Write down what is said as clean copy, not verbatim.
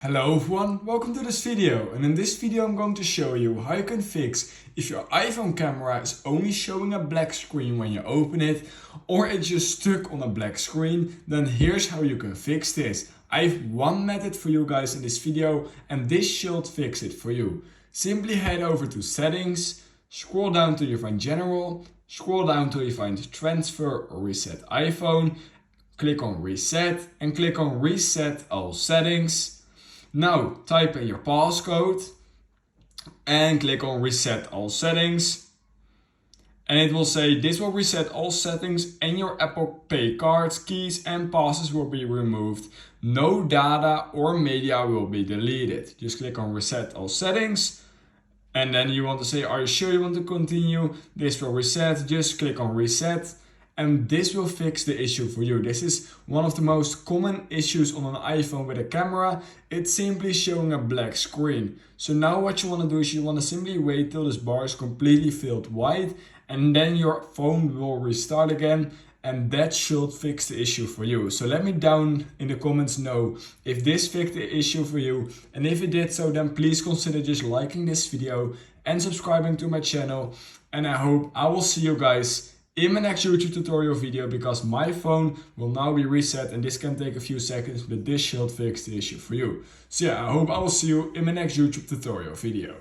Hello everyone, welcome to this video, and in this video I'm going to show you how you can fix if your iPhone camera is only showing a black screen when you open it or it's just stuck on a black screen. Then here's how you can fix this. I have one method for you guys in this video and this should fix it for you. Simply head over to settings, scroll down till you find general, scroll down till you find transfer or reset iPhone, click on reset and click on reset all settings. Now type in your passcode and click on reset all settings, and it will say this will reset all settings and your Apple Pay cards, keys and passes will be removed. No data or media will be deleted. Just click on reset all settings and then you want to say, are you sure you want to continue? This will reset. Just click on reset. And this will fix the issue for you. This is one of the most common issues on an iPhone with a camera. It's simply showing a black screen. So now what you want to do is you want to simply wait till this bar is completely filled white and then your phone will restart again, and that should fix the issue for you. So let me down in the comments know if this fixed the issue for you, and if it did so, then please consider just liking this video and subscribing to my channel. And I hope I will see you guys in my next YouTube tutorial video, because my phone will now be reset and this can take a few seconds, but this should fix the issue for you. So yeah, I hope I will see you in my next YouTube tutorial video.